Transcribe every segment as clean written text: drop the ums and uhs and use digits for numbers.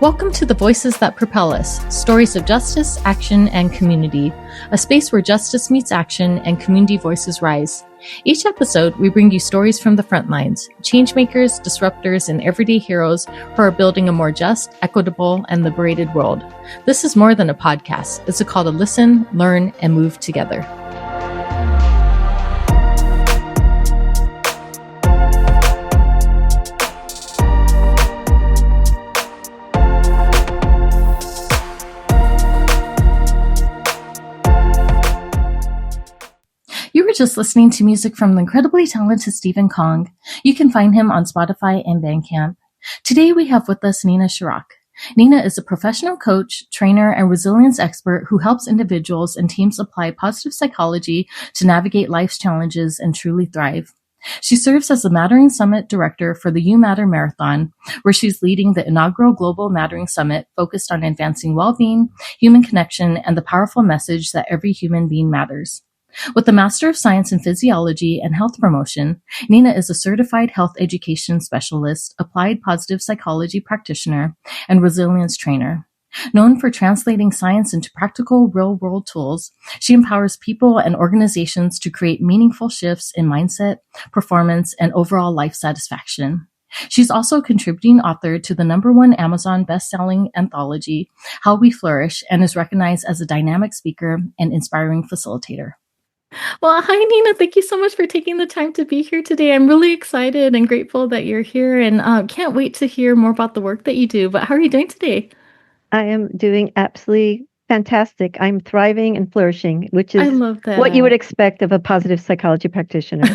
Welcome to the Voices That Propel Us, stories of justice, action, and community, a space where justice meets action and community voices rise. Each episode, we bring you stories from the front lines, changemakers, disruptors, and everyday heroes who are building a more just, equitable, and liberated world. This is more than a podcast. It's a call to listen, learn, and move together. You were just listening to music from the incredibly talented Stephen Kong. You can find him on Spotify and Bandcamp. Today we have with us Nina Sherak. Nina is a professional coach, trainer, and resilience expert who helps individuals and teams apply positive psychology to navigate life's challenges and truly thrive. She serves as the Mattering Summit Director for the You Matter Marathon, where she's leading the inaugural Global Mattering Summit focused on advancing well-being, human connection, and the powerful message that every human being matters. With a Master of Science in Physiology and Health Promotion, Nina is a certified health education specialist, applied positive psychology practitioner, and resilience trainer. Known for translating science into practical, real-world tools, she empowers people and organizations to create meaningful shifts in mindset, performance, and overall life satisfaction. She's also a contributing author to the #1 Amazon best-selling anthology, How We Flourish, and is recognized as a dynamic speaker and inspiring facilitator. Well, hi, Nina. Thank you so much for taking the time to be here today. I'm really excited and grateful that you're here and can't wait to hear more about the work that you do. But how are you doing today? I am doing absolutely fantastic. I'm thriving and flourishing, which I is love that. what you would expect of a positive psychology practitioner.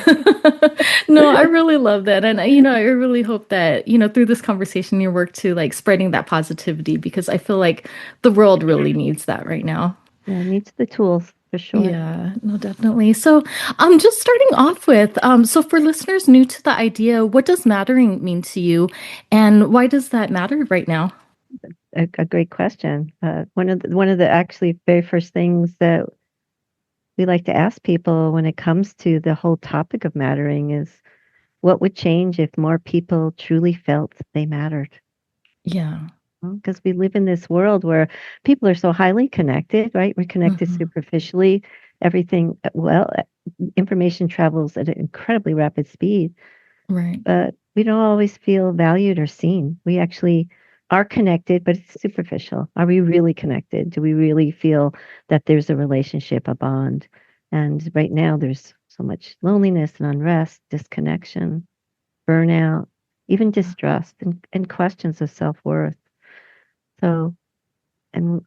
No, I really love that. And, I really hope that, through this conversation, your work to like spreading that positivity, because I feel like the world really needs that right now. Yeah, it needs the tools. For sure. Yeah, no, definitely. So, just starting off with, so for listeners new to the idea, what does mattering mean to you, and why does that matter right now? A great question. One of the actually very first things that we like to ask people when it comes to the whole topic of mattering is, what would change if more people truly felt they mattered? Yeah. Because we live in this world where people are so highly connected, right? We're connected superficially. Everything, information travels at an incredibly rapid speed. Right. But we don't always feel valued or seen. We actually are connected, but it's superficial. Are we really connected? Do we really feel that there's a relationship, a bond? And right now there's so much loneliness and unrest, disconnection, burnout, even distrust and questions of self-worth. So, and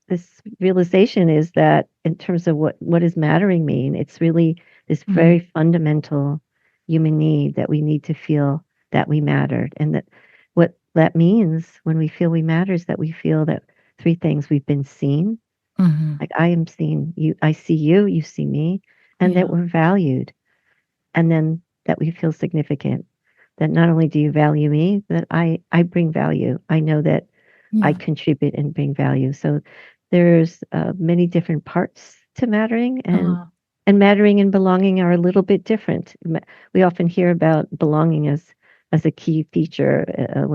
this realization is that in terms of what does mattering mean, it's really this very fundamental human need that we need to feel that we mattered. And that what that means when we feel we matter is that we feel that three things: we've been seen, like I am seen, I see you, you see me, and that we're valued. And then that we feel significant, that not only do you value me, but I bring value. I know that I contribute and bring value. So there's many different parts to mattering, and mattering and belonging are a little bit different. We often hear about belonging as a key feature,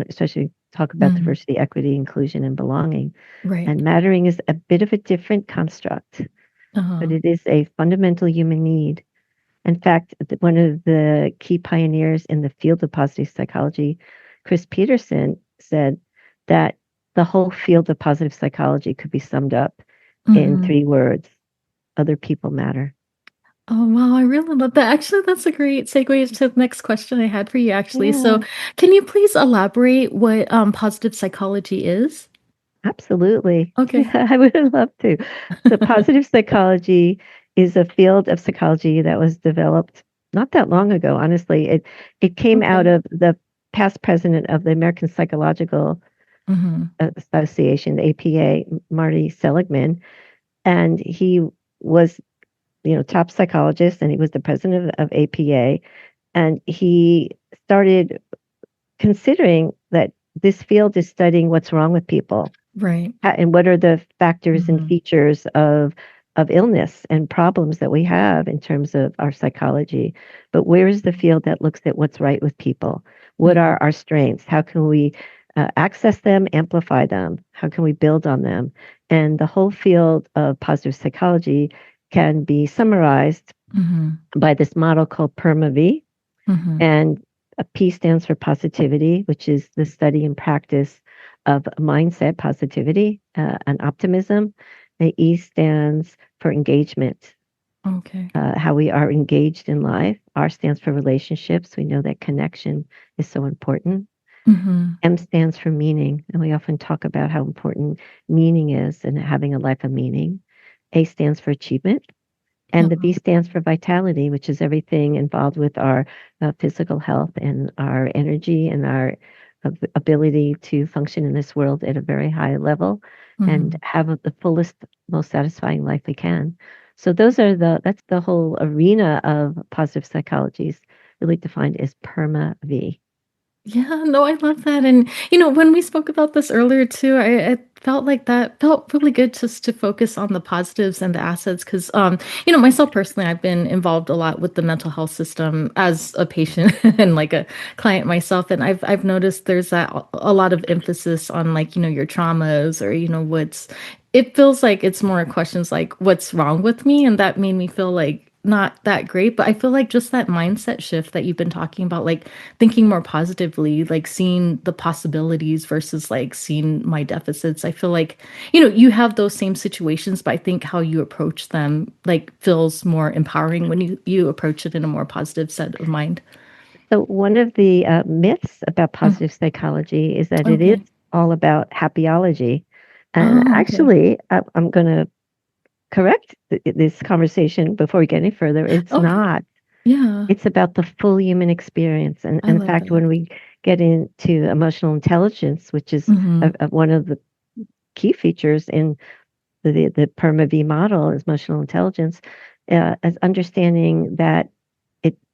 especially talk about diversity, equity, inclusion, and belonging. Right. And mattering is a bit of a different construct, but it is a fundamental human need. In fact, one of the key pioneers in the field of positive psychology, Chris Peterson, said that the whole field of positive psychology could be summed up in 3 words: other people matter. Oh, wow. I really love that. Actually, that's a great segue to the next question I had for you, actually. Yeah. So can you please elaborate what positive psychology is? Absolutely. Okay. Yeah, I would love to. So positive psychology is a field of psychology that was developed not that long ago, honestly. It came out of the past president of the American Psychological Association, the APA, Marty Seligman, and he was, top psychologist, and he was the president of APA, and he started considering that this field is studying what's wrong with people, right, and what are the factors and features of illness and problems that we have in terms of our psychology. But where is the field that looks at what's right with people? What are our strengths? How can we access them, amplify them? How can we build on them? And the whole field of positive psychology can be summarized by this model called PERMA-V. And a P stands for positivity, which is the study and practice of mindset positivity and optimism. The E stands for engagement. Okay. How we are engaged in life. R stands for relationships. We know that connection is so important. M stands for meaning, and we often talk about how important meaning is and having a life of meaning. A stands for achievement. And the V stands for vitality, which is everything involved with our physical health and our energy and our ability to function in this world at a very high level and have the fullest, most satisfying life we can. So that's the whole arena of positive psychology is really defined as PERMA-V. Yeah, no, I love that. And, when we spoke about this earlier too, I felt like that felt really good just to focus on the positives and the assets. Cause, myself personally, I've been involved a lot with the mental health system as a patient and like a client myself. And I've noticed there's a lot of emphasis on like, your traumas or, it feels like it's more questions like what's wrong with me. And that made me feel like not that great, but I feel like just that mindset shift that you've been talking about, like thinking more positively, like seeing the possibilities versus like seeing my deficits. I feel like, you have those same situations, but I think how you approach them like feels more empowering when you approach it in a more positive set of mind. So one of the myths about positive psychology is that it is Okay. all about happyology. And Oh, okay. actually, I'm going to correct this conversation before we get any further. It's Okay. not. Yeah. It's about the full human experience. And I in love fact, that. when we get into emotional intelligence, which is one of the key features in the PERMA-V model, is emotional intelligence, as understanding that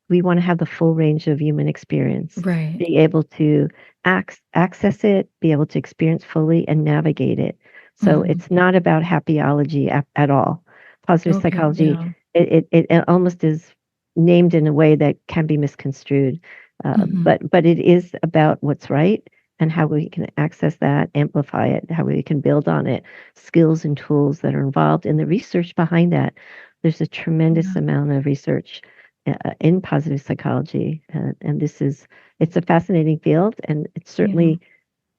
we want to have the full range of human experience, Right. be able to access it, be able to experience fully and navigate it. So it's not about happyology at all. Positive Okay. psychology, Yeah. it almost is named in a way that can be misconstrued. But it is about what's right and how we can access that, amplify it, how we can build on it, skills and tools that are involved in the research behind that. There's a tremendous Yeah. amount of research in positive psychology, and it's a fascinating field, and it's Yeah. certainly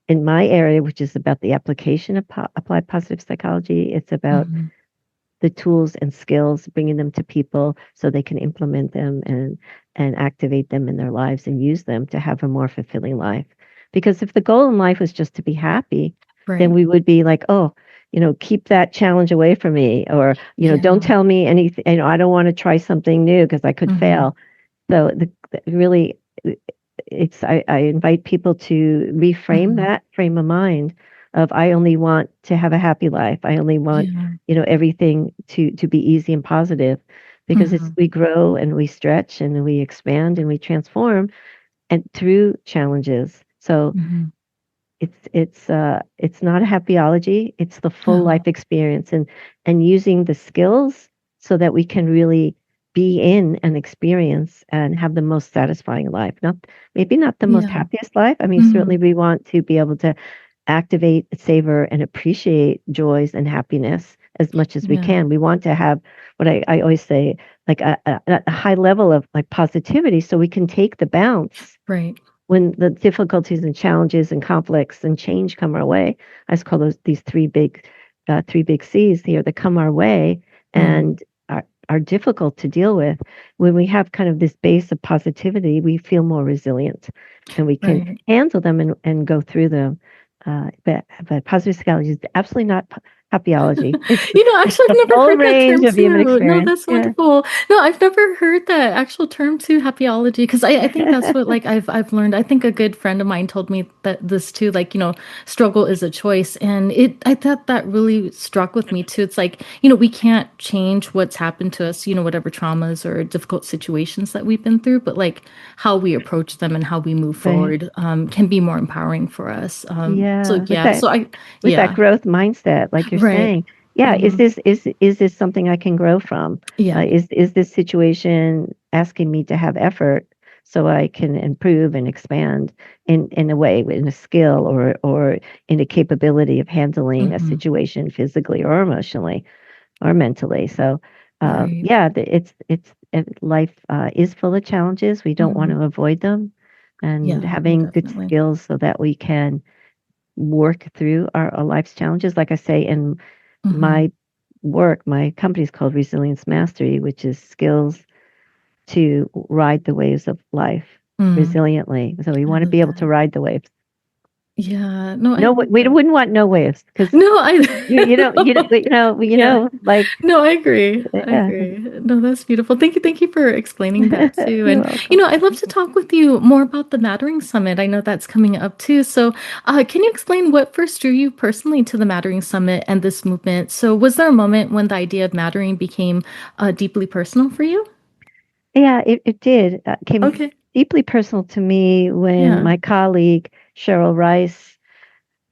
in my area, which is about the application of applied positive psychology. It's about the tools and skills, bringing them to people so they can implement them and activate them in their lives and use them to have a more fulfilling life. Because if the goal in life was just to be happy, then Right. we would be like, oh, keep that challenge away from me, or don't Yeah. tell me anything. I don't want to try something new because I could fail. So really, I invite people to reframe that frame of mind of I only want to have a happy life. I only want Yeah. everything to be easy and positive, because we grow and we stretch and we expand and we transform and through challenges. So it's not a happyology. It's the full Uh-huh. life experience and using the skills so that we can really be in an experience and have the most satisfying life. Maybe not the most Yeah. happiest life. I mean, certainly we want to be able to activate, savor, and appreciate joys and happiness as much as we Yeah. can. We want to have what I always say, like a high level of like positivity, so we can take the bounce Right. when the difficulties and challenges and conflicts and change come our way. I just call these three big C's here that come our way and are difficult to deal with. When we have kind of this base of positivity, we feel more resilient and we can Right. handle them and go through them. But positive psychology is absolutely not happyology. It's Actually, I've the never full heard that range term of human too. No, experience. that's Yeah. wonderful. No, I've never heard that actual term too, happyology, because I think that's what like I've learned. I think a good friend of mine told me that this too, like, struggle is a choice. And I thought that really struck with me too. It's like, we can't change what's happened to us, whatever traumas or difficult situations that we've been through, but like how we approach them and how we move Right. forward can be more empowering for us. So Yeah. yeah, so With that yeah, growth mindset, like you're right. saying. Yeah, Hmm. is this something I can grow from? Yeah. Is this situation asking me to have effort so I can improve and expand in a way, in a skill or in a capability of handling a Mm-hmm. situation physically or emotionally or mentally. So, Right. yeah, life is full of challenges. We don't want Mm-hmm. to avoid them, and Yeah, no, having good definitely. skills so that we can work through our life's challenges. Like I say in Mm-hmm. my work, my company is called Resilience Mastery, which is skills to ride the waves of life Mm, resiliently. So we I want to love be able to that. ride the waves. Yeah, no, I No, love we that. wouldn't want no waves because No, yeah. like No, I agree. I yeah. agree. No, that's beautiful. Thank you for explaining that too. You're And welcome. I'd love to talk with you more about the Mattering Summit. I know that's coming up too. So, can you explain what first drew you personally to the Mattering Summit and this movement? So, was there a moment when the idea of mattering became deeply personal for you? Yeah, it did. Came Okay. deeply personal to me when Yeah. my colleague Cheryl Rice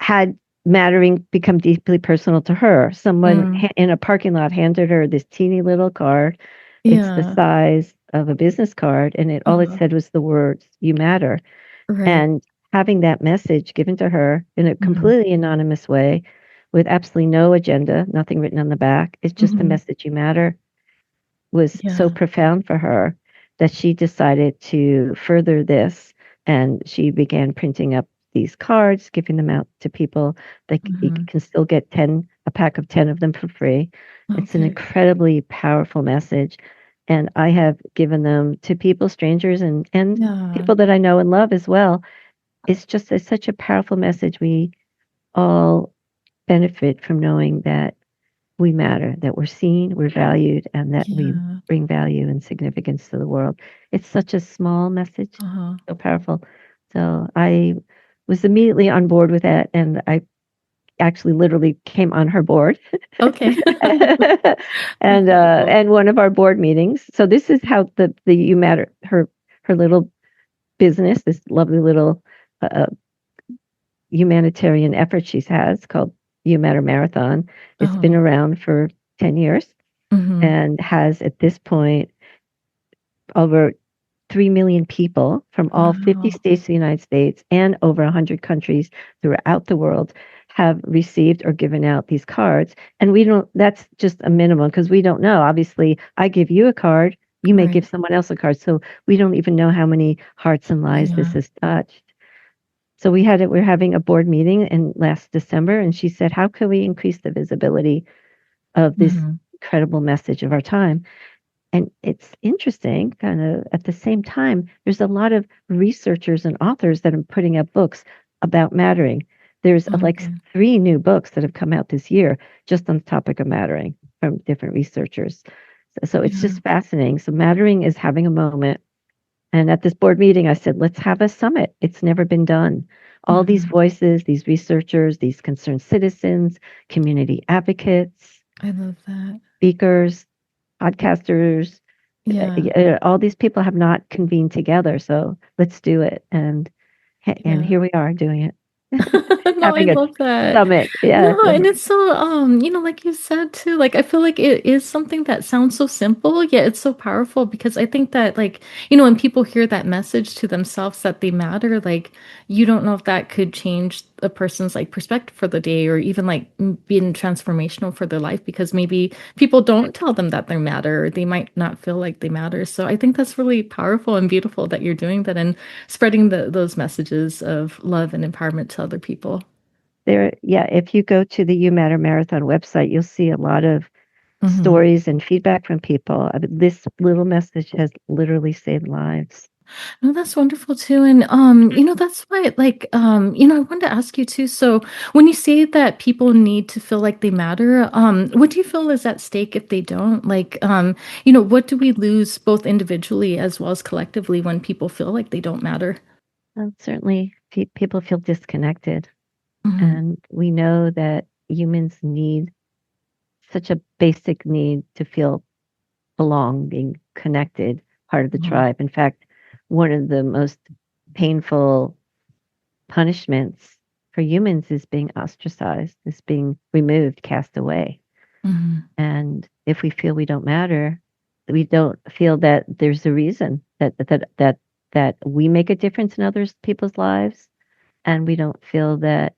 had mattering become deeply personal to her. Someone Mm, in a parking lot handed her this teeny little card. It's the yeah. size of a business card, and it all it Uh-huh. said was the words "You matter." Right. And having that message given to her in a Hmm. completely anonymous way, with absolutely no agenda, nothing written on the back, it's just the Hmm. message "You matter," was so Yeah. profound for her that she decided to further this, and she began printing up these cards, giving them out to people. You Hmm. can still get 10, a pack of 10 of them for free. It's an Okay. incredibly powerful message, and I have given them to people, strangers, and Yeah. people that I know and love as well. It's such a powerful message. We all benefit from knowing that we matter, that we're seen, we're valued, and that we Yeah. bring value and significance to the world. It's such a small message, Uh-huh. so powerful. So I was immediately on board with that, and I actually literally came on her board Okay. That's wonderful. and one of our board meetings. So this is how the You Matter, her little business, this lovely little uh, humanitarian effort she has called You Matter Marathon. It's been Oh. around for 10 years Hmm. and has at this point over 3 million people from all 50 Wow. states of the United States and over 100 countries throughout the world have received or given out these cards. And we don't, that's just a minimum because we don't know. Obviously, I give you a card, you may Right. give someone else a card. So we don't even know how many hearts and lives this Yeah. has touched. So we're having a board meeting in last December, and she said, how can we increase the visibility of this Hmm. incredible message of our time? And it's interesting, kind of at the same time, there's a lot of researchers and authors that are putting out books about mattering. There's like Okay. 3 new books that have come out this year just on the topic of mattering from different researchers. So it's Yeah. just fascinating. So mattering is having a moment. And at this board meeting, I said, let's have a summit. It's never been done. All these Hmm. voices, these researchers, these concerned citizens, community advocates, I love that. speakers, podcasters, Yeah. all these people have not convened together. So let's do it. And Yeah. here we are doing it, No, I having a love that. summit. Yeah. No, and it's so like you said too, like I feel like it is something that sounds so simple, yet it's so powerful because I think that like, when people hear that message to themselves that they matter, like you don't know if that could change a person's like perspective for the day or even like being transformational for their life because maybe people don't tell them that they matter or they might not feel like they matter. So I think that's really powerful and beautiful that you're doing that and spreading those messages of love and empowerment to other people. Yeah, if you go to the You Matter Marathon website, you'll see a lot of Hmm. stories and feedback from people. This little message has literally saved lives. No, that's wonderful too. And that's why like I wanted to ask you too. So when you say that people need to feel like they matter, what do you feel is at stake if they don't? Like what do we lose both individually as well as collectively when people feel like they don't matter? Certainly, people feel disconnected. Hmm. And we know that humans need such a basic need to feel belonging, connected, part of the Hmm. tribe. In fact, one of the most painful punishments for humans is being ostracized, is being removed, cast away. Hmm. And if we feel we don't matter, we don't feel that there's a reason that that we make a difference in others people's lives, and we don't feel that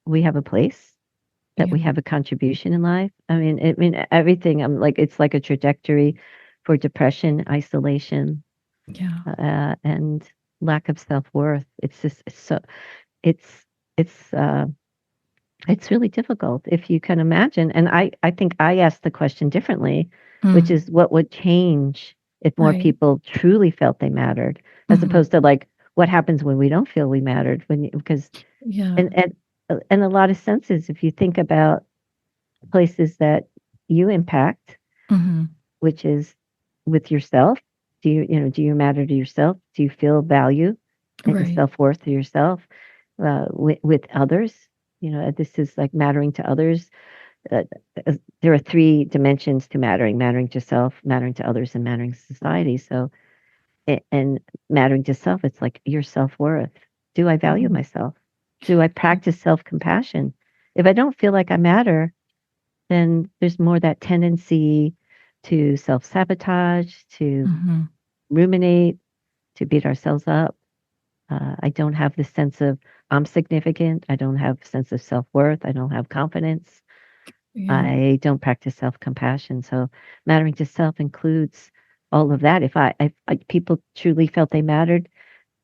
we have a place, that Yeah. we have a contribution in life. I mean everything. I'm like, it's like a trajectory for depression, isolation, Yeah. and lack of self-worth. It's just it's it's uh, it's really difficult if you can imagine. And I think I asked the question differently, which Mm. is what would change if more Right. people truly felt they mattered, as Hmm. opposed to like what happens when we don't feel we mattered. Because Yeah. in a lot of senses, if you think about places that you impact, Hmm. which is with yourself. Do you matter to yourself? Do you feel value and Right. self-worth to yourself? With others, this is like mattering to others. uh, there are three dimensions to mattering to self, mattering to others, and mattering to society. So, and mattering to self, it's like your self-worth. Do I value Hmm. myself? Do I practice self-compassion? If I don't feel like I matter, then there's more that tendency to self-sabotage, to Hmm. ruminate, to beat ourselves up. I don't have the sense of I'm significant. I don't have a sense of self-worth. I don't have confidence. Yeah. I don't practice self-compassion. So mattering to self includes all of that. If people truly felt they mattered,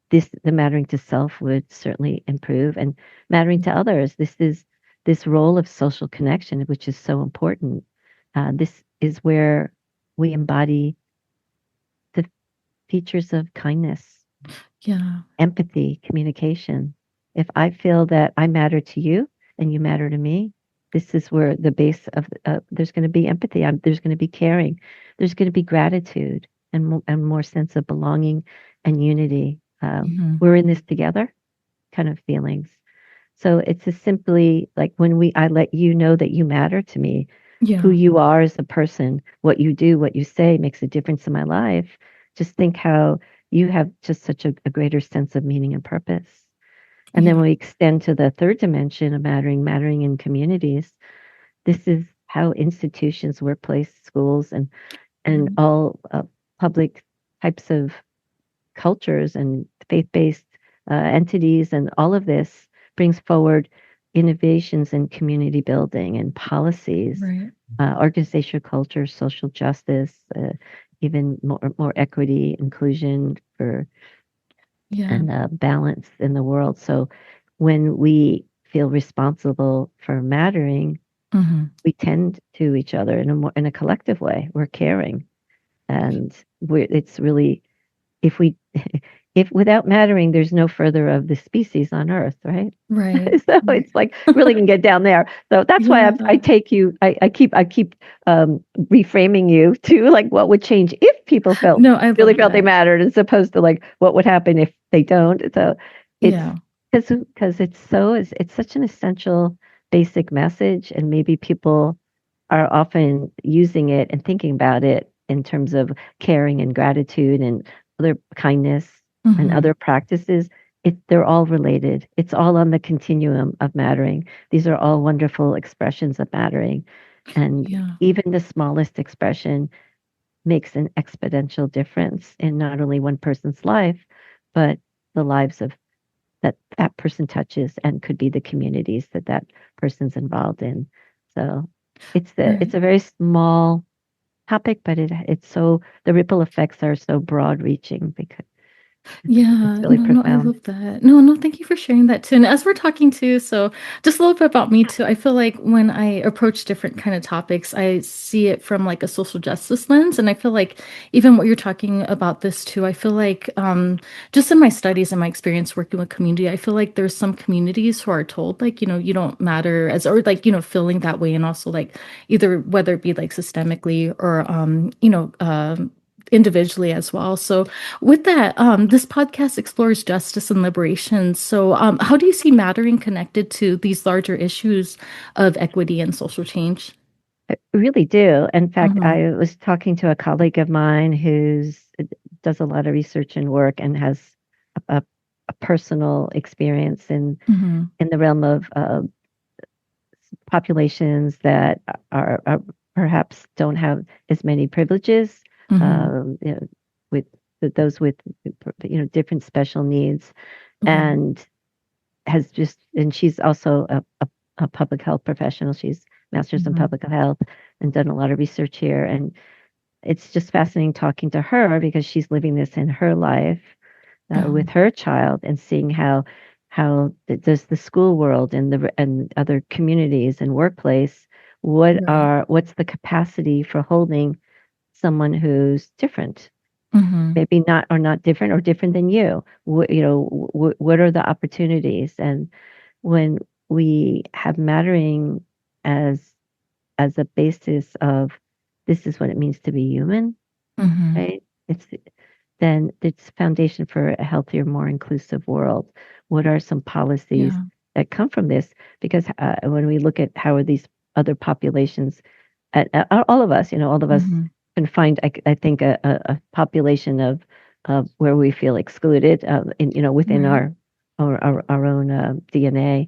the mattering to self would certainly improve. And mattering to others, this is this role of social connection, which is so important. This is where we embody the features of kindness, Yeah. empathy, communication. If I feel that I matter to you and you matter to me, this is where the base of there's going to be empathy. There's going to be caring. There's going to be gratitude and more sense of belonging and unity. Hmm. We're in this together kind of feelings. So it's just simply like when I let you know that you matter to me, who Yeah. you are as a person, what you do, what you say makes a difference in my life. Just think how you have just such a greater sense of meaning and purpose. And then Yeah. when we extend to the third dimension of mattering in communities, this is how institutions, workplace, schools, and Right. all public types of cultures and faith-based entities, and all of this brings forward innovations in community building and policies, Right. organizational culture, social justice, even more equity, inclusion for Yeah. and balance in the world. So when we feel responsible for mattering, Hmm. we tend to each other in a collective way. We're caring, and it's really, if we if without mattering, there's no further of the species on Earth, right? Right. So Right. it's like really can get down there. So that's why I Yeah. take you. I keep reframing you to like what would change if people No, I really love felt they that. mattered, as opposed to like what would happen if they don't. So it's Yeah. because it's such an essential basic message, and maybe people are often using it and thinking about it in terms of caring and gratitude and other kindness and Hmm. other practices. They're all related. It's all on the continuum of mattering. These are all wonderful expressions of mattering. And Yeah. even the smallest expression makes an exponential difference in not only one person's life, but the lives of that person touches, and could be the communities that person's involved in. So it's Right. a very small topic, but it's so the ripple effects are so broad reaching because it's Yeah, really no, no, I profound. love that. No, no, thank you for sharing that too. And as we're talking too, so just a little bit about me too. I feel like when I approach different kind of topics, I see it from like a social justice lens. And I feel like even what you're talking about this too, I feel like just in my studies and my experience working with community, I feel like there's some communities who are told like, you don't matter as or like, feeling that way. And also like either whether it be like systemically or individually as well. So with that, this podcast explores justice and liberation. So, how do you see mattering connected to these larger issues of equity and social change? I really do. In fact, Mm-hmm. I was talking to a colleague of mine who's does a lot of research and work and has a, a personal experience Mm-hmm. in the realm of populations that are perhaps don't have as many privileges, Mm-hmm. with those with different special needs, Mm-hmm. and and she's also a public health professional. She's master's in Mm-hmm. public health and done a lot of research here. And it's just fascinating talking to her because she's living this in her life with her child and seeing does the school world and other communities and workplace, Right. what's the capacity for holding someone who's different, Mm-hmm. maybe not different or different than you. What are the opportunities? And when we have mattering as a basis of this is what it means to be human, Mm-hmm. right? Then it's foundation for a healthier, more inclusive world. What are some policies Yeah. that come from this? Because when we look at how are these other populations, all of us, all of us Mm-hmm. can find, I think, a population of where we feel excluded, within Right. our own DNA.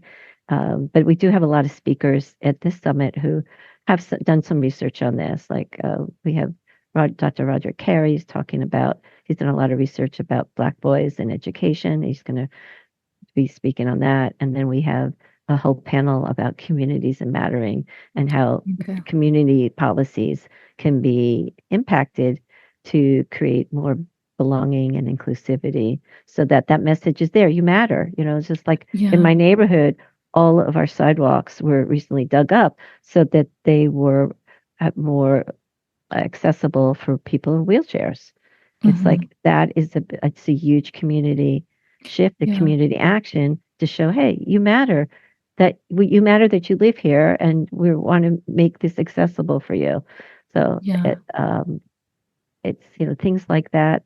But we do have a lot of speakers at this summit who have done some research on this. Like we have Dr. Roger Carey's talking about, he's done a lot of research about Black boys and education. He's going to be speaking on that. And then we have a whole panel about communities and mattering and how Okay. community policies can be impacted to create more belonging and inclusivity so that that message is there. You matter. It's just like in Yeah. my neighborhood, all of our sidewalks were recently dug up so that they were more accessible for people in wheelchairs. It's Mm-hmm. like it's a huge community shift, a Yeah. community action to show, hey, you matter that you live here, and we want to make this accessible for you. So Yeah. it's things like that.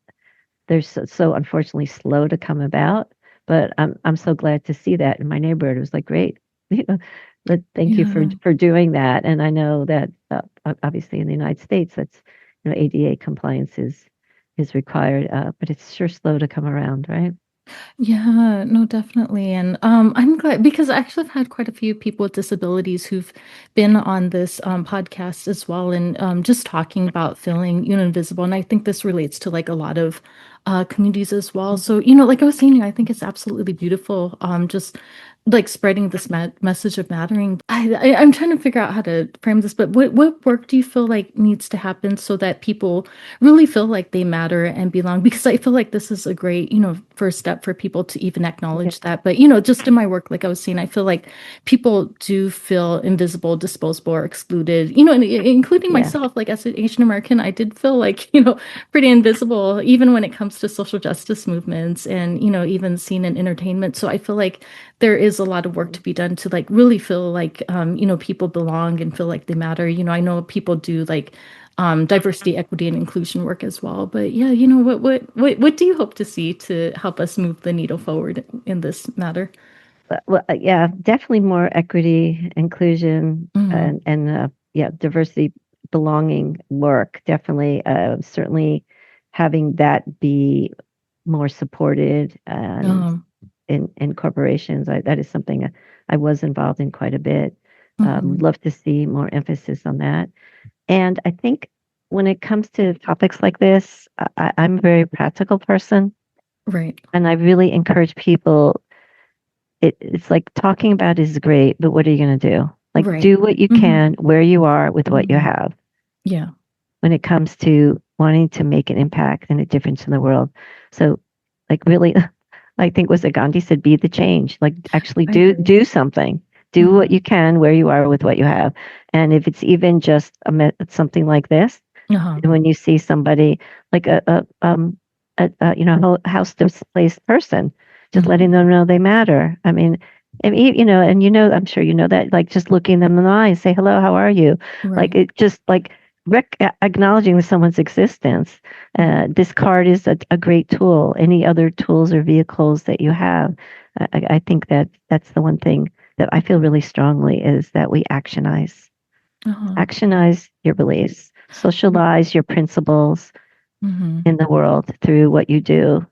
They're so unfortunately slow to come about, but I'm so glad to see that in my neighborhood. It was like great, you know, thank you Yeah. for doing that. And I know that obviously in the United States, that's ADA compliance is required, but it's sure slow to come around, right? Yeah, no, definitely. And I'm glad because I actually have had quite a few people with disabilities who've been on this podcast as well, and just talking about feeling, invisible. And I think this relates to like a lot of communities as well. So, like I was saying, I think it's absolutely beautiful. Just like spreading this message of mattering. I'm trying to figure out how to frame this, but what work do you feel like needs to happen so that people really feel like they matter and belong? Because I feel like this is a great, first step for people to even Yeah, acknowledge that. But, just in my work, like I was saying, I feel like people do feel invisible, disposable, or excluded, and including yeah, myself, like as an Asian American, I did feel like, pretty invisible, even when it comes to social justice movements and, even seen in entertainment. So I feel like there is a lot of work to be done to like really feel like, people belong and feel like they matter. I know people do like diversity, equity, and inclusion work as well. But yeah, what do you hope to see to help us move the needle forward in this matter? well, yeah, definitely more equity, inclusion, Mm-hmm. and yeah, diversity, belonging work. Definitely, certainly having that be more supported and Um, in corporations. That is something I was involved in quite a bit. mhm. Love to see more emphasis on that. And I think when it comes to topics like this, I'm a very practical person, Right. and I really encourage people. It's like talking about is great, but what are you going to do? Like, Right. do what you Hmm. can where you are with what you Hmm. have Yeah. when it comes to wanting to make an impact and a difference in the world. So, like, really, I think was it Gandhi said, be the change. Like, actually I do agree. something. Do what Hmm. you can where you are with what you have. And if it's even just something like this, Uh-huh. when you see somebody like house displaced person, just Hmm. letting them know they matter. I mean, and I'm sure you know that, like just looking them in the eye, say hello, how are you? Like Right. it just like acknowledging someone's existence. Mhm. This card is a great tool. Any other tools or vehicles that you have, I think that that's the one thing that I feel really strongly is that we Uh-huh. actionize your beliefs, socialize your principles Hmm. in the world through what you do.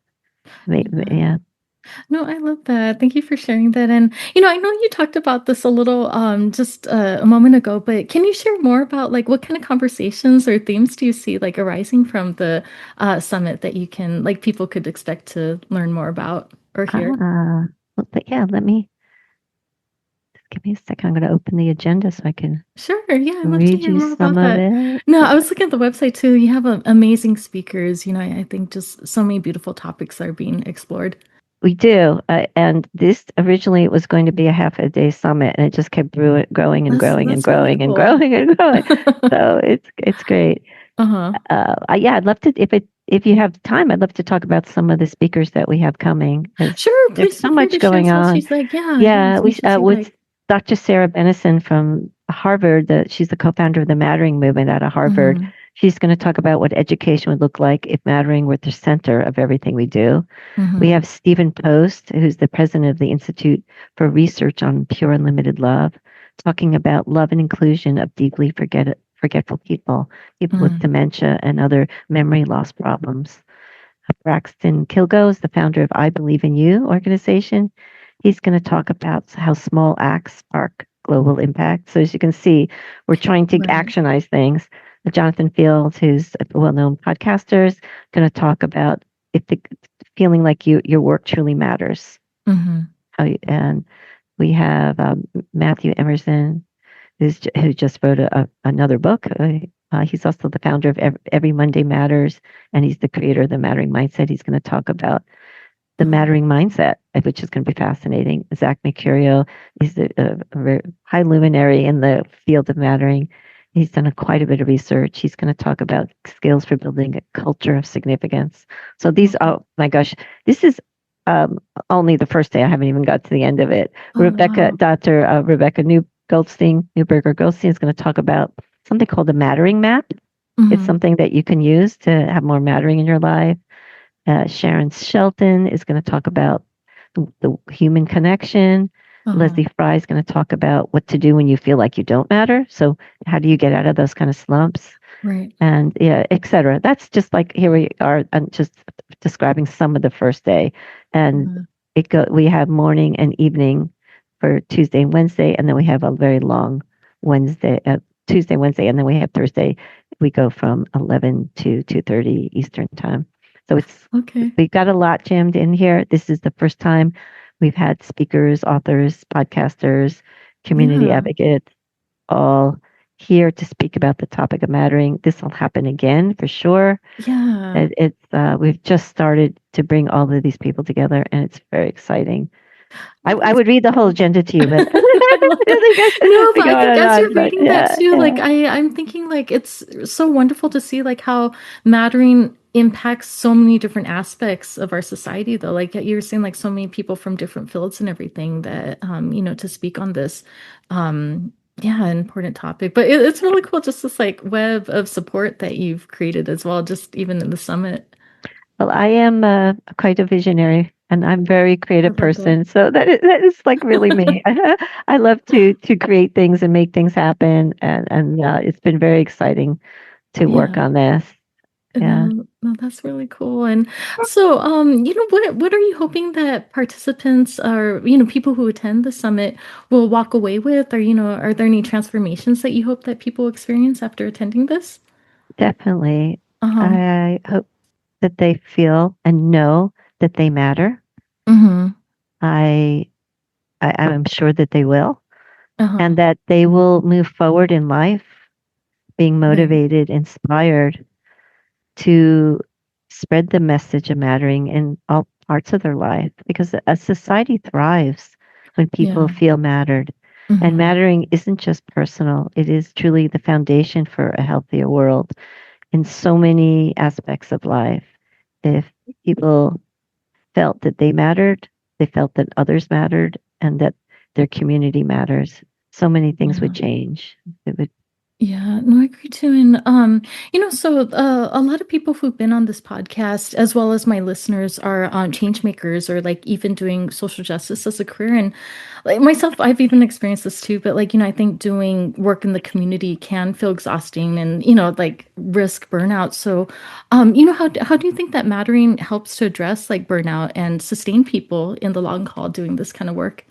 Yeah. Yeah. No, I love that. Thank you for sharing that. And, I know you talked about this a little just a moment ago, but can you share more about like what kind of conversations or themes do you see like arising from the summit that you can like people could expect to learn more about or hear? But yeah, let me give me a second. I'm going to open the agenda so I can Sure. Yeah, I'd love to read hear you more some about of that. it. No, I was looking at the website too. You have amazing speakers. I think just so many beautiful topics are being explored. We do. And this originally it was going to be a half a day summit, and it just kept growing and growing and That's really growing and cool. growing and growing. So it's great. Uh-huh. Yeah, I'd love to if you have time, I'd love to talk about some of the speakers that we have coming because Sure, there's please so feel free much to share going as much on. as like, yeah, Yeah, as we much as you with like. Dr. Sarah Benison from Harvard. She's the co-founder of the Mattering movement out of Harvard. Mm-hmm. She's going to talk about what education would look like if mattering were the center of everything we do. We Mm-hmm. have Stephen Post, who's the president of the Institute for Research on Pure and Limited Love, talking about love and inclusion of deeply forgetful people, people with Mm-hmm. dementia and other memory loss problems. Braxton Kilgo is the founder of I Believe in You organization. He's going to talk about how small acts spark global impact. So as you can see, we're trying to Right. actionize things. Jonathan Fields, who's a well-known podcaster, is going to talk about if the feeling like your work truly matters. Mm-hmm. And we have Matthew Emerson, who just wrote another book. He's also the founder of Every Monday Matters, and he's the creator of the Mattering Mindset. He's going to talk about the Uh-huh. Mattering Mindset, which is going to be fascinating. Zach Mercurio is a very high luminary in the field of mattering. He's done quite a bit of research. He's going to talk about skills for building a culture of significance. So these, Okay. oh my gosh, this is um, only the first day. I haven't even got to the end of it. Oh, wow. Dr. Rebecca Newberger Goldstein is going to talk about something called the Mattering Map. It's Mm-hmm. something that you can use to have more mattering in your life. Sharon Shelton is going to talk about the human connection. Uh-huh. Leslie Fry is going to talk about what to do when you feel like you don't matter. So, how do you get out of those kind of slumps? Right. And yeah, etc. That's just like here we are. I'm just describing some of the first day, and Uh-huh. we have morning and evening for Tuesday and Wednesday, and then we have a very long Wednesday, Tuesday, Wednesday, and then we have Thursday. We go from 11 to 2:30 Eastern time. So Okay. we've got a lot jammed in here. This is the first time we've had speakers, authors, podcasters, community Yeah. advocates, all here to speak about the topic of mattering. This will happen again for sure. Yeah. We've just started to bring all of these people together, and it's very exciting. Well, I that's would read the whole cool. agenda to you, but I love it. No, we but go I on think and as on. you're But reading that yeah, too, like yeah, I'm thinking like it's so wonderful to see like how mattering impacts so many different aspects of our society though. Like you were saying like so many people from different fields and everything that to speak on this yeah, important topic. But it's really cool just this like web of support that you've created as well, just even in the summit. well, I am quite a visionary, and I'm a very I creative love that. person. So that is like really me. I love to create things and make things happen, and it's been very exciting to work Yeah. on this. Yeah, No, no, that's really cool. And so, what are you hoping that participants or, people who attend the summit will walk away with? Or, are there any transformations that you hope that people experience after attending this? definitely. Uh-huh. I hope that they feel and know that they matter. Mm-hmm. I I'm sure that they will, Uh-huh. and that they will move forward in life, being Right. motivated, inspired to spread the message of mattering in all parts of their life because a society thrives when people Yeah. feel mattered. And Mm-hmm. mattering isn't just personal, it is truly the foundation for a healthier world in so many aspects of life. If people felt that they mattered, they felt that others mattered, and that their community matters, so many things would Yeah. change. It would. Yeah, no, I agree too. And a lot of people who've been on this podcast, as well as my listeners, are change makers or like even doing social justice as a career. And like myself, I've even experienced this too. But like, I think doing work in the community can feel exhausting and, like risk burnout. So, how do you think that mattering helps to address like burnout and sustain people in the long haul doing this kind of work?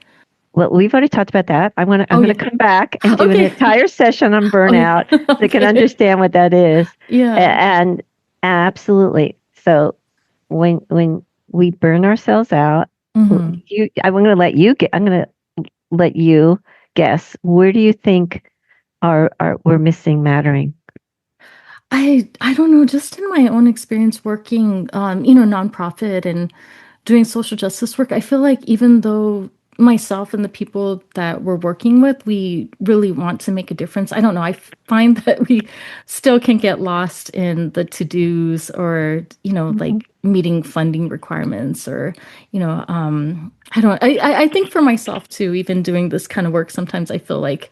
Well, we've already talked about that. I'm Oh going to yeah. come back and do an Okay. entire session on Okay. burnout so you can Okay. understand what that is. Yeah. And absolutely. So when we burn ourselves out, Hmm. I'm going to let you guess, where do you think are we're missing mattering? I don't know, just in my own experience working nonprofit and doing social justice work, I feel like even though myself and the people that we're working with, we really want to make a difference. I don't know. I find that we still can get lost in the to-dos or, Mhm. like meeting funding requirements or, I don't, I think for myself too, even doing this kind of work, sometimes I feel like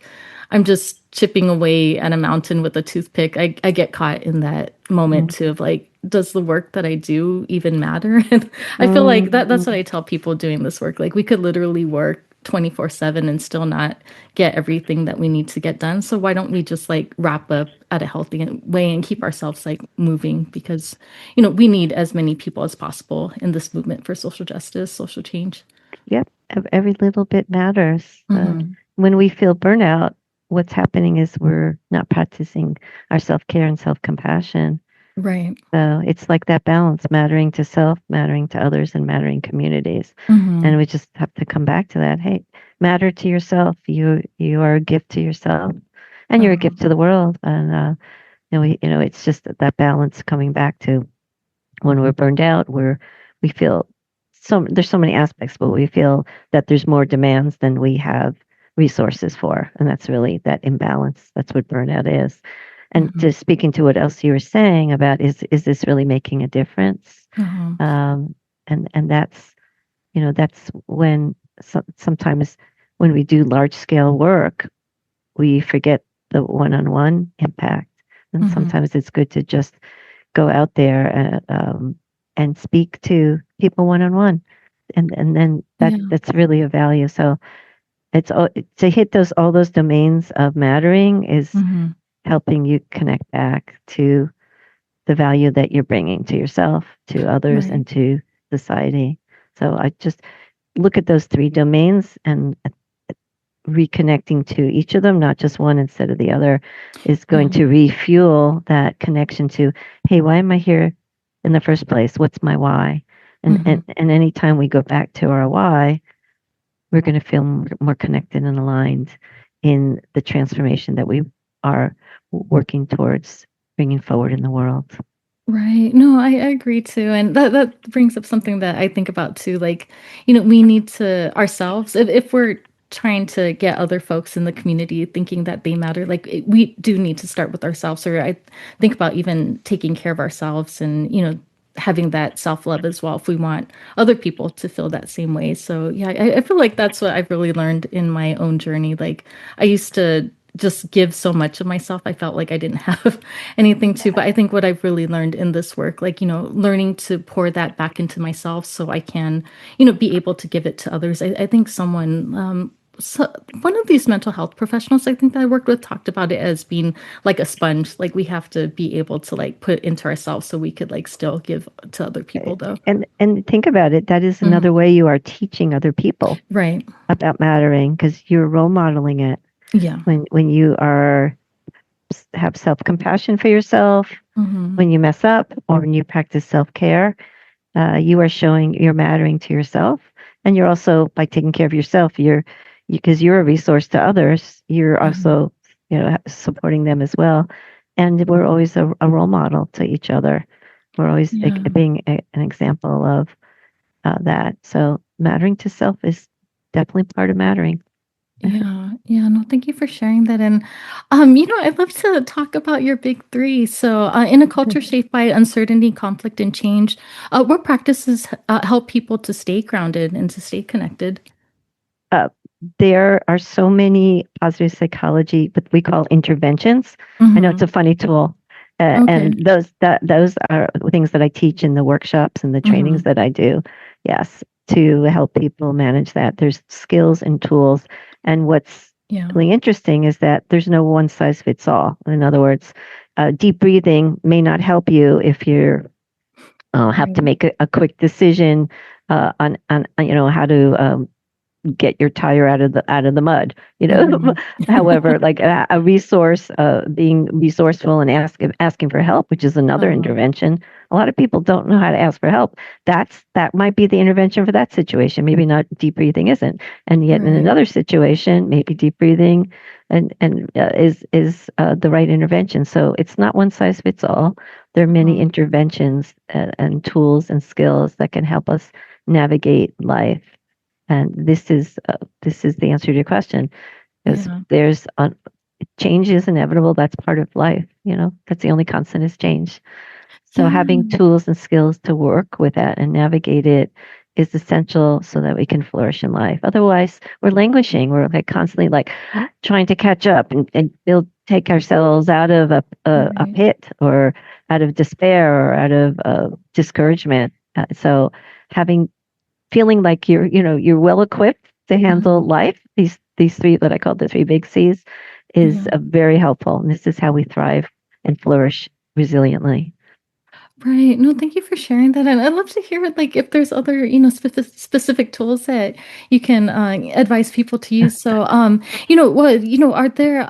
I'm just chipping away at a mountain with a toothpick. I get caught in that moment Mm. too of like, does the work that I do even matter? And I feel like that's what Mm. I tell people doing this work. Like we could literally work 24/7 and still not get everything that we need to get done. So why don't we just like wrap up at a healthy way and keep ourselves like moving because we need as many people as possible in this movement for social justice, social change. Yep, every little bit matters. Hmm. When we feel burnout, what's happening is we're not practicing our self care and self compassion. Right. So it's like that balance, mattering to self, mattering to others, and mattering communities. And Hmm. we just have to come back to that. Hey, matter to yourself. You are a gift to yourself, and you're a gift to the world. And it's just that balance coming back to when we're burned out, we feel there's so many aspects, but we feel that there's more demands than we have resources for, and that's really that imbalance. That's what burnout is. And Hmm. to speaking to what else you were saying about is this really making a difference? Uh-huh. Um, and that's when sometimes when we do large scale work, we forget the one-on-one impact, and Hmm. sometimes it's good to just go out there and speak to people one-on-one, and then Yeah. that's really a value. So to hit those all those domains of mattering is Hmm. helping you connect back to the value that you're bringing to yourself, to others, Right. and to society. So I just look at those three domains and reconnecting to each of them, not just one instead of the other, is going Yeah. to refuel that connection to, hey, why am I here in the first place? What's my why? And Hmm. and, and anytime we go back to our why, we're going to feel more connected and aligned in the transformation that we are working towards bringing forward in the world. Right. No, I agree too. And that brings up something that I think about too. Like, we need to ourselves, if we're trying to get other folks in the community thinking that they matter, like we do need to start with ourselves. Or I think about even taking care of ourselves and, having that self-love as well if we want other people to feel that same way. So yeah, I feel like that's what I've really learned in my own journey. Like I used to just give so much of myself. I felt like I didn't have anything to, but I think what I've really learned in this work, like, learning to pour that back into myself so I can, be able to give it to others. I think one of these mental health professionals I think that I worked with talked about it as being like a sponge. Like we have to be able to like put into ourselves so we could like still give to other people though. And think about it, that is Hmm. another way you are teaching other people Right. about mattering because you're role modeling it Yeah. when you are have self-compassion for yourself, Hmm. when you mess up, or when you practice self-care, you are showing you're mattering to yourself, and you're also by taking care of yourself, because you're a resource to others, you're Hmm. also supporting them as well, and we're always a role model to each other. We're always Yeah. being an example of that. So mattering to self is definitely part of mattering. Yeah, yeah, no, thank you for sharing that. And, I'd love to talk about your big three. So, in a culture shaped by uncertainty, conflict, and change, what practices help people to stay grounded and to stay connected? uh, there are so many positive psychology, what we call interventions. I know it's Mm-hmm. a funny tool. Okay. And those are things that I teach in the workshops and the Mm-hmm. trainings that I do. Yes, to help people manage that. There's skills and tools. And what's Yeah. really interesting is that there's no one size fits all. In other words, deep breathing may not help you if you're have to Right. make a quick decision on how to get your tire out of the mud. Mm-hmm. However, like a resource, being resourceful and asking for help, which is another Uh-huh. intervention. A lot of people don't know how to ask for help. That might be the intervention for that situation. Maybe not deep breathing isn't, and yet in Right. another situation, maybe deep breathing and is the right intervention. So it's not one size fits all. There are many Uh-huh. interventions and tools and skills that can help us navigate life. And this is the answer to your question. Is Yeah. there's change is inevitable. That's part of life. That's the only constant is change. So having Yeah. tools and skills to work with that and navigate it is essential so that we can flourish in life. Otherwise, we're languishing. We're like constantly like trying to catch up and build take ourselves out of a Right. pit or out of despair or out of discouragement. So having feeling like you're well equipped to Uh-huh. handle life. These three, what I call the three big C's, is Yeah. very helpful. And this is how we thrive and flourish resiliently. Right. No, thank you for sharing that. And I'd love to hear like if there's other, specific tools that you can advise people to use. So, are there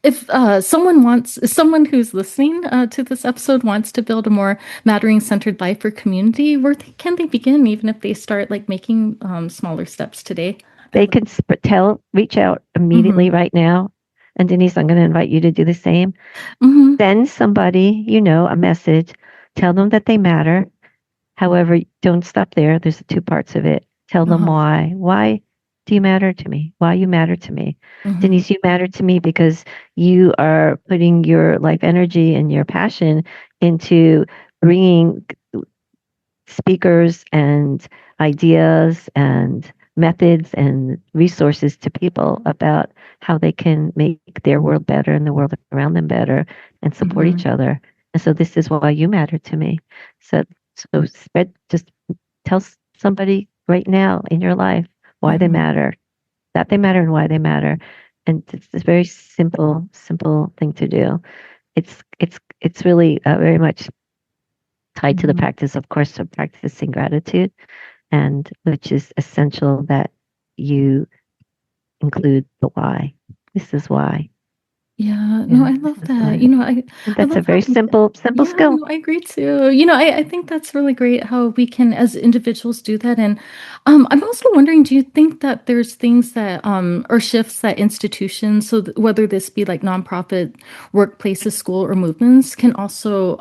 if someone who's listening to this episode wants to build a more mattering centered life or community, can they begin even if they start like making smaller steps today? They can reach out immediately Mm-hmm. right now. And Denise, I'm going to invite you to do the same. Mm-hmm. Send somebody, a message. Tell them that they matter. However, don't stop there. There's two parts of it. Tell them Uh-huh. why. Why do you matter to me? Why you matter to me? Mm-hmm. Denise, you matter to me because you are putting your life energy and your passion into bringing speakers and ideas and methods and resources to people about how they can make their world better and the world around them better and support Mm-hmm. each other. And so this is why you matter to me. So just tell somebody right now in your life why they Mm-hmm. matter, that they matter and why they matter. And it's a very simple thing to do. It's really very much tied to the Mm-hmm. practice, of course, of practicing gratitude, and which is essential that you include the why. This is why. Yeah, no, Yeah, I this love is that. why. And I that's a love how very simple yeah, skill. no, I agree too. I think that's really great how we can as individuals do that. And I'm also wondering, do you think that there's things that or shifts that institutions, so whether this be like nonprofit, workplaces, school, or movements, can also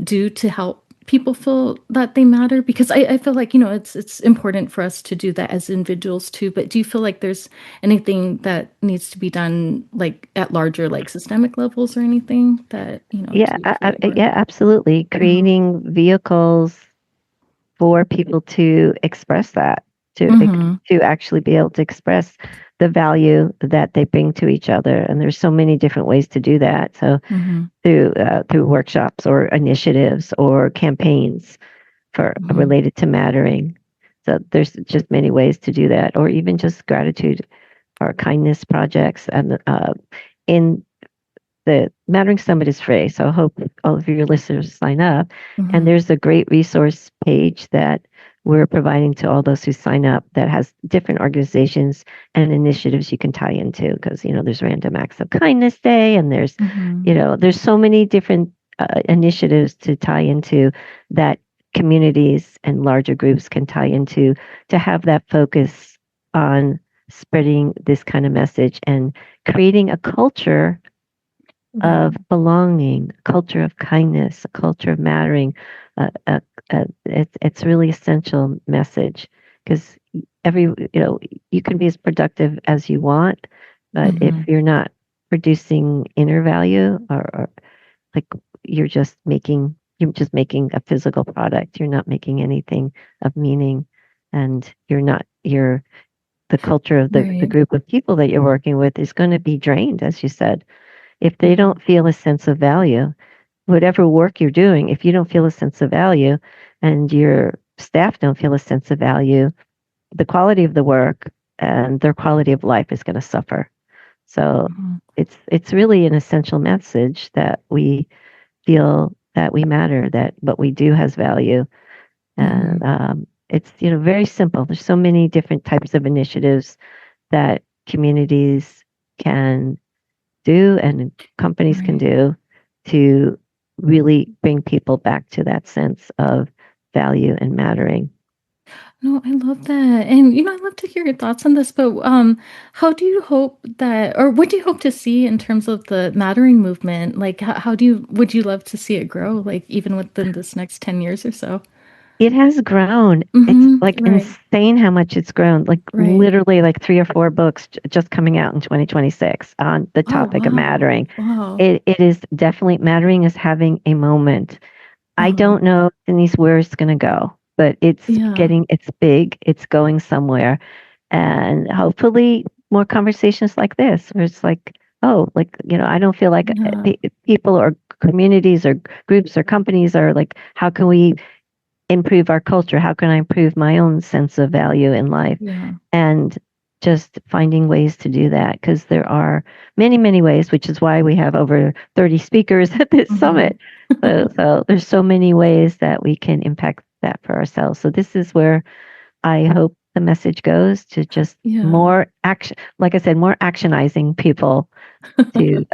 do to help people feel that they matter? Because I feel like, it's important for us to do that as individuals too. But do you feel like there's anything that needs to be done like at larger like systemic levels or anything that Yeah, to feel like we're yeah, absolutely. mm-hmm. Creating vehicles for people to express that, Mm-hmm. to actually be able to express the value that they bring to each other. And there's so many different ways to do that. So Mm-hmm. through workshops or initiatives or campaigns for Mm-hmm. related to mattering. So there's just many ways to do that, or even just gratitude or kindness projects. And in the Mattering Summit is free, so I hope all of your listeners sign up. And Mm-hmm. there's a great resource page that we're providing to all those who sign up that has different organizations and initiatives you can tie into because there's Random Acts of Kindness Day and Mm-hmm. there's so many different initiatives to tie into that communities and larger groups can tie into to have that focus on spreading this kind of message and creating a culture Right. of belonging, a culture of kindness, a culture of mattering. It's really essential message because every you can be as productive as you want, but if Mm-hmm. producing inner value or like you're just making a physical product. You're not making anything of meaning, and you're the culture of the Right. group of people that you're working with is going to be drained, as you said. If they Yeah. don't feel a sense of value, whatever work you're doing, if you don't feel a sense of value and your staff don't feel a sense of value, the quality of the work and their quality of life is going to suffer. So Mhm. it's really an essential message that we feel that we matter, that what we do has value. And Mhm. it's, very simple. There's so many different types of initiatives that communities can do and companies can Right. do to really bring people back to that sense of value and mattering. No, I love that. And I'd love to hear your thoughts on this, but how do you hope that, or what do you hope to see in terms of the mattering movement? Like, how would you love to see it grow, like even within this next 10 years or so? It has grown. It's Mm-hmm. like Right. insane how much it's grown. Like Right. literally like 3 or 4 books just coming out in 2026 on the Oh, topic of wow. mattering. Wow. It is definitely mattering is having a moment. I Uh-huh. don't know, Denise, where it's going to go, but Yeah. it's big, it's going somewhere. And hopefully more conversations like this, where it's like, oh, like, I don't feel like Yeah. people or communities or groups or companies are like, how can we improve our culture? How can I improve my own sense of value in life? Yeah. And just finding ways to do that because there are many, many ways, which is why we have over 30 speakers at this Mm-hmm. summit. So there's so many ways that we can impact that for ourselves. So this is where I hope the message goes to just Yeah. more action, like I said, more actionizing people to,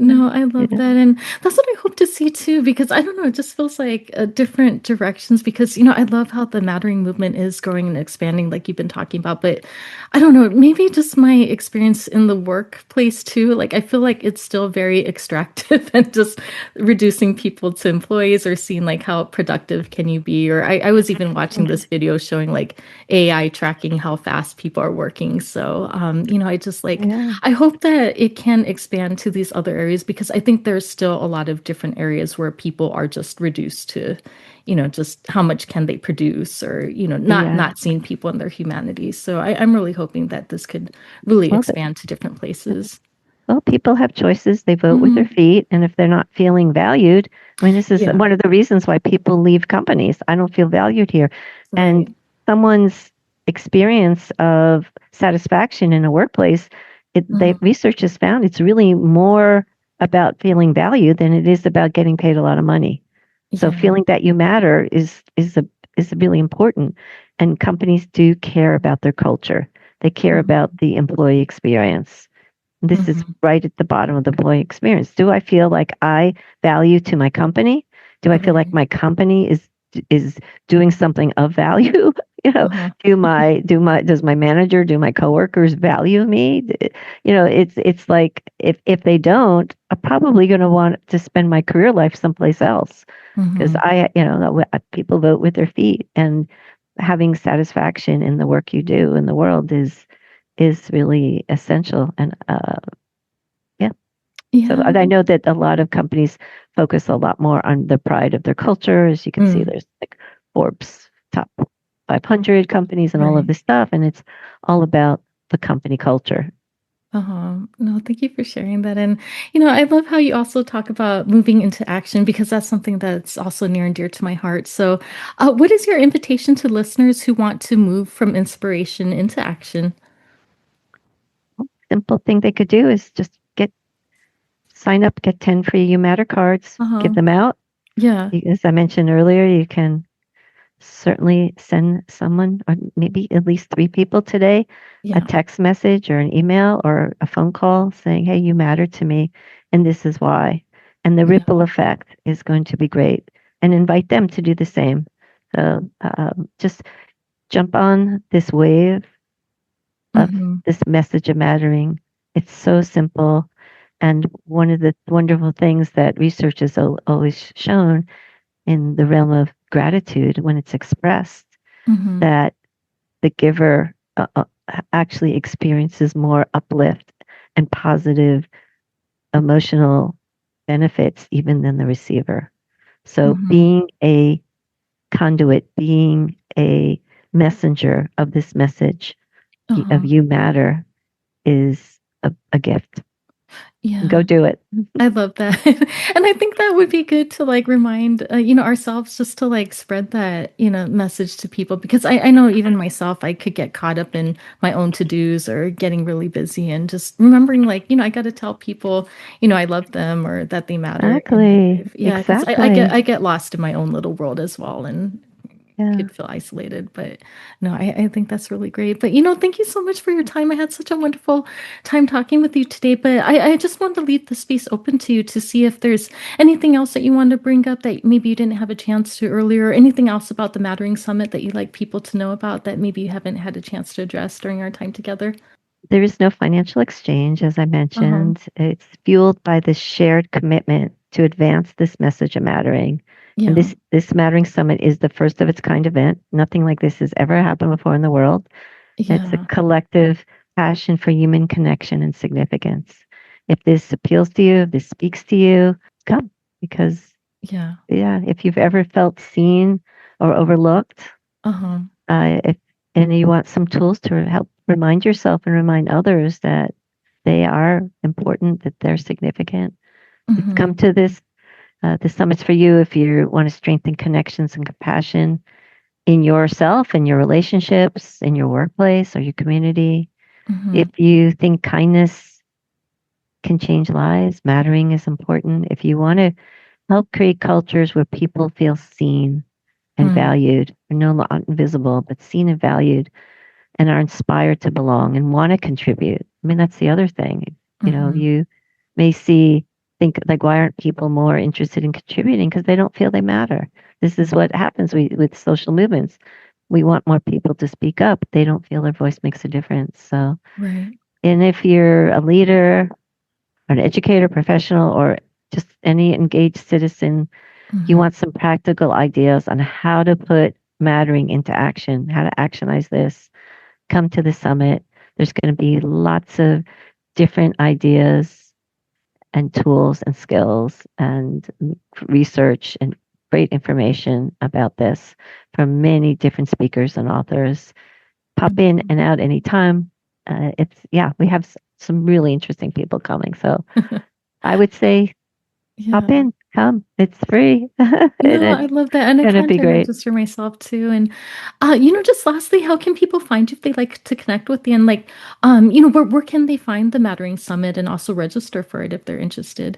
No, I love yeah, that. And that's what I hope to see too, because I don't know, it just feels like different directions. Because, I love how the mattering movement is growing and expanding, like you've been talking about. But I don't know, maybe just my experience in the workplace too. Like, I feel like it's still very extractive and just reducing people to employees or seeing like how productive can you be. Or I was even watching this video showing like AI tracking how fast people are working. So, I just like, yeah. I hope that it can expand to these other areas because I think there's still a lot of different areas where people are just reduced to, just how much can they produce or, not Yeah. not seeing people in their humanity. So I'm really hoping that this could really Well, expand to different places. Well, people have choices. They vote with their Hmm. feet. And if they're not feeling valued, I mean, this is Yeah, one of the reasons why people leave companies. I don't feel valued here. And right. someone's experience of satisfaction in a workplace, Hmm. research has found it's really more about feeling valued than it is about getting paid a lot of money. So Yeah. feeling that you matter is really important. And companies do care about their culture. They care Hmm. about the employee experience. This is Hmm. right at the bottom of the employee experience. Do I feel like I value to my company? Do I feel like Right. my company is doing something of value? Uh-huh. Does my manager, do my coworkers value me? It's like if they don't, I'm probably going to want to spend my career life someplace else because Hmm. people vote with their feet, and having satisfaction in the work you do in the world is really essential. And yeah, so Yeah. I know that a lot of companies focus a lot more on the pride of their culture. As you can see, Mm, there's like Forbes top 500 companies and all of right. this stuff, and it's all about the company culture. Uh-huh. No, thank you for sharing that. And, I love how you also talk about moving into action because that's something that's also near and dear to my heart. So, what is your invitation to listeners who want to move from inspiration into action? Simple thing they could do is just sign up, get 10 free You Matter cards, give Uh-huh. them out. Yeah. As I mentioned earlier, you can certainly send someone, or maybe at least 3 people today, a Yeah. text message or an email or a phone call saying, hey, you matter to me, and this is why. And the Yeah. ripple effect is going to be great. And invite them to do the same. So just jump on this wave of Hmm. this message of mattering. It's so simple. And one of the wonderful things that research has always shown in the realm of gratitude, when it's expressed, Hmm. that the giver actually experiences more uplift and positive emotional benefits even than the receiver. So Hmm. being a conduit, being a messenger of this message of you matter is a gift. Yeah. Go do it. I love that. And I think that would be good to like remind, ourselves just to like spread that, message to people because I know even myself, I could get caught up in my own to-dos or getting really busy and just remembering like, I got to tell people, I love them or that they matter in my Exactly. life. Yeah, because Exactly. I get lost in my own little world as well and Yeah. could feel isolated. But no, I think that's really great. But thank you so much for your time. I had such a wonderful time talking with you today. But I just wanted to leave the space open to you to see if there's anything else that you wanted to bring up that maybe you didn't have a chance to earlier, or anything else about the Mattering Summit that you'd like people to know about that maybe you haven't had a chance to address during our time together. There is no financial exchange, as I Uh-huh. mentioned. It's fueled by this shared commitment to advance this message of mattering. And Yeah. this Mattering Summit is the first of its kind event. Nothing like this has ever happened before in the world. It's a Yeah. collective passion for human connection and significance. If this appeals to you, if this speaks to you, come because, Yeah. yeah, if you've ever felt seen or overlooked, Uh-huh. if and you want some tools to help remind yourself and remind others that they are important, that they're significant, Mm-hmm. come to this. The summit's for you if you want to strengthen connections and compassion in yourself, in your relationships, in your workplace or your community. Mm-hmm. If you think kindness can change lives, mattering is important. If you want to help create cultures where people feel seen and Mm-hmm. valued, or not invisible, but seen and valued, and are inspired to belong and want to contribute. I mean, that's the other thing. Mm-hmm. You may think like, why aren't people more interested in contributing? Because they don't feel they matter. This is what happens with social movements. We want more people to speak up. They don't feel their voice makes a difference. So, Right. and if you're a leader or an educator, professional, or just any engaged citizen, you Mm-hmm. want some practical ideas on how to put mattering into action, how to actionize this, come to the summit. There's going to be lots of different ideas and tools and skills and research and great information about this from many different speakers and authors. Pop in and out anytime. We have some really interesting people coming. So I would say pop Yeah. in, come. It's free, and No, it's I love that. And I going to plan be to great. register myself too. And just lastly, how can people find you if they like to connect with you? And like, where can they find the Mattering Summit and also register for it if they're interested?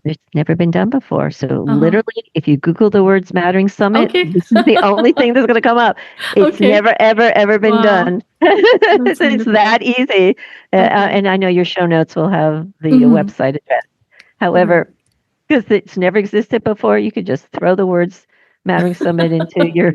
It's never been done before. So Uh-huh. literally, if you Google the words Mattering Summit, Okay. this is the only thing that's going to come up. It's Okay. never, ever, ever been Wow. done. That's It's that wonderful. easy. Okay. And I know your show notes will have the Hmm. website address. Right. However, because it's never existed before, you could just throw the words Mattering Summit into your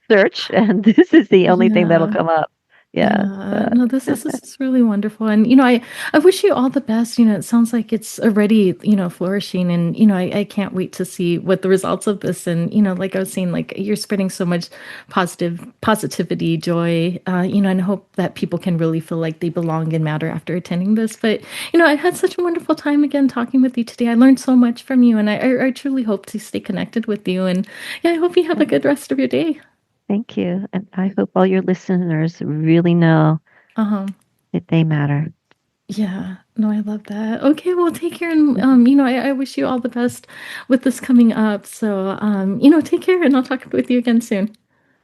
search, and this is the only thing that'll Yeah. come up. Yeah. Yeah, no, this is really wonderful. And I wish you all the best. It sounds like it's already, flourishing and I can't wait to see what the results of this and like I was saying, like you're spreading so much positivity, joy, and I hope that people can really feel like they belong and matter after attending this. But I had such a wonderful time again talking with you today. I learned so much from you and I truly hope to stay connected with you. And yeah, I hope you have a good rest of your day. Thank you. And I hope all your listeners really know Uh-huh. that they matter. Yeah, no, I love that. Okay, well, take care, and I wish you all the best with this coming up. So, take care, and I'll talk with you again soon.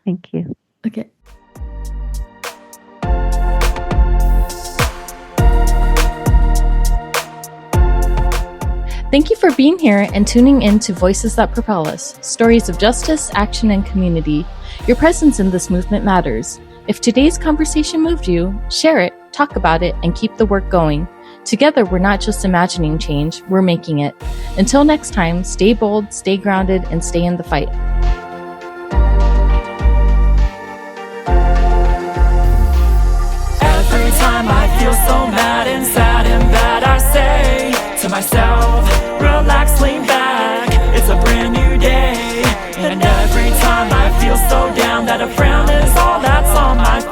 Thank you. Okay. Thank you for being here and tuning in to Voices That Propel Us, stories of justice, action, and community. Your presence in this movement matters. If today's conversation moved you, share it, talk about it, and keep the work going. Together, we're not just imagining change, we're making it. Until next time, stay bold, stay grounded, and stay in the fight. Every time I feel so mad and sad and bad, I say to myself, relax, lean back, it's a brand new day. And every time I feel so down that a frown is all that's on my face,